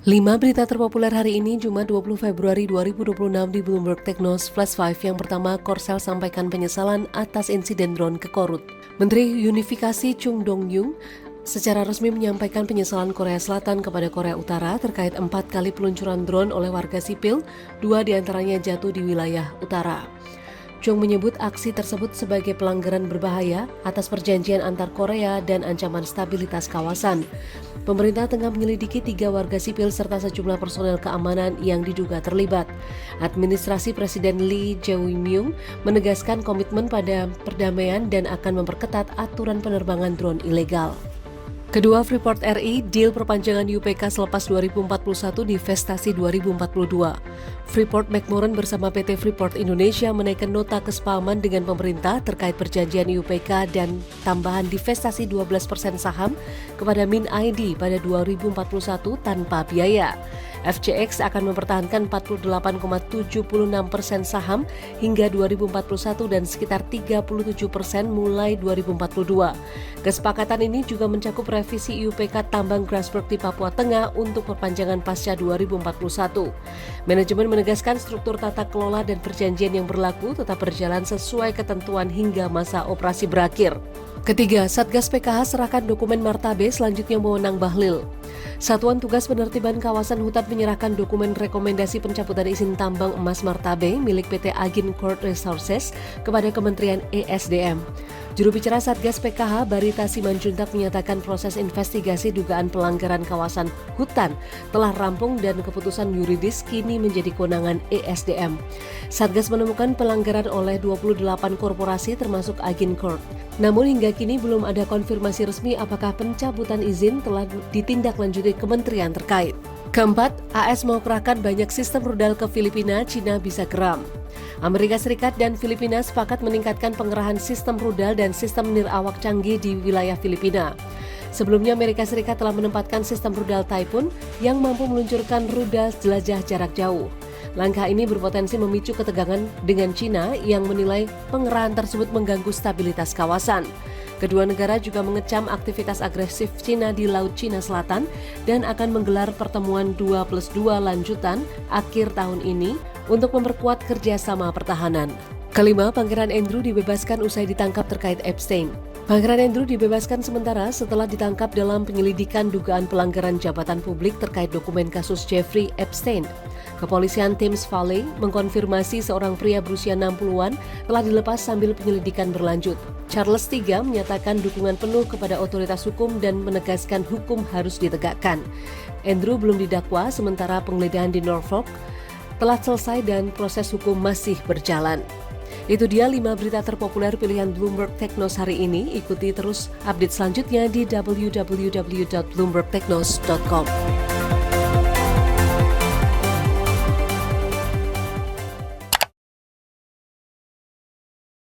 5 berita terpopuler hari ini, Jumat 20 Februari 2026 di Bloomberg Technos Flash 5. Yang pertama, Korsel sampaikan penyesalan atas insiden drone ke Korut. Menteri Unifikasi Chung Dong-yung secara resmi menyampaikan penyesalan Korea Selatan kepada Korea Utara terkait 4 kali peluncuran drone oleh warga sipil, 2 diantaranya jatuh di wilayah utara. Chung menyebut aksi tersebut sebagai pelanggaran berbahaya atas perjanjian antar Korea dan ancaman stabilitas kawasan. Pemerintah tengah menyelidiki 3 warga sipil serta sejumlah personel keamanan yang diduga terlibat. Administrasi Presiden Lee Jae-myung menegaskan komitmen pada perdamaian dan akan memperketat aturan penerbangan drone ilegal. Kedua, Freeport RI deal perpanjangan UPK selepas 2041 divestasi 2042. Freeport-McMoRan bersama PT Freeport Indonesia menaikkan nota kesepahaman dengan pemerintah terkait perjanjian UPK dan tambahan divestasi 12% saham kepada Min ID pada 2041 tanpa biaya. FCX akan mempertahankan 48,76% saham hingga 2041 dan sekitar 37% mulai 2042. Kesepakatan ini juga mencakup revisi IUPK tambang Grasberg di Papua Tengah untuk perpanjangan pasca 2041. Manajemen menegaskan struktur tata kelola dan perjanjian yang berlaku tetap berjalan sesuai ketentuan hingga masa operasi berakhir. Ketiga, Satgas PKH serahkan dokumen Martabe, selanjutnya wewenang Bahlil. Satuan Tugas Penertiban Kawasan Hutan menyerahkan dokumen rekomendasi pencabutan izin tambang emas Martabe milik PT Agincourt Resources kepada Kementerian ESDM. Juru bicara Satgas PKH Barita Simanjuntak menyatakan proses investigasi dugaan pelanggaran kawasan hutan telah rampung dan keputusan yuridis kini menjadi kewenangan ESDM. Satgas menemukan pelanggaran oleh 28 korporasi termasuk Agincourt. Namun hingga kini belum ada konfirmasi resmi apakah pencabutan izin telah ditindaklanjuti kementerian terkait. Keempat, AS mau kerahkan banyak sistem rudal ke Filipina, Cina bisa geram. Amerika Serikat dan Filipina sepakat meningkatkan pengerahan sistem rudal dan sistem nirawak canggih di wilayah Filipina. Sebelumnya Amerika Serikat telah menempatkan sistem rudal Typhoon yang mampu meluncurkan rudal jelajah jarak jauh. Langkah ini berpotensi memicu ketegangan dengan Cina yang menilai pengerahan tersebut mengganggu stabilitas kawasan. Kedua negara juga mengecam aktivitas agresif Cina di Laut Cina Selatan dan akan menggelar pertemuan 2+2 lanjutan akhir tahun ini untuk memperkuat kerjasama pertahanan. Kelima, Pangeran Andrew dibebaskan usai ditangkap terkait Epstein. Pangeran Andrew dibebaskan sementara setelah ditangkap dalam penyelidikan dugaan pelanggaran jabatan publik terkait dokumen kasus Jeffrey Epstein. Kepolisian Thames Valley mengkonfirmasi seorang pria berusia 60-an telah dilepas sambil penyelidikan berlanjut. Charles III menyatakan dukungan penuh kepada otoritas hukum dan menegaskan hukum harus ditegakkan. Andrew belum didakwa sementara penggeledahan di Norfolk telah selesai dan proses hukum masih berjalan. Itu dia 5 berita terpopuler pilihan Bloomberg Technos hari ini. Ikuti terus update selanjutnya di www.bloombergtechnos.com.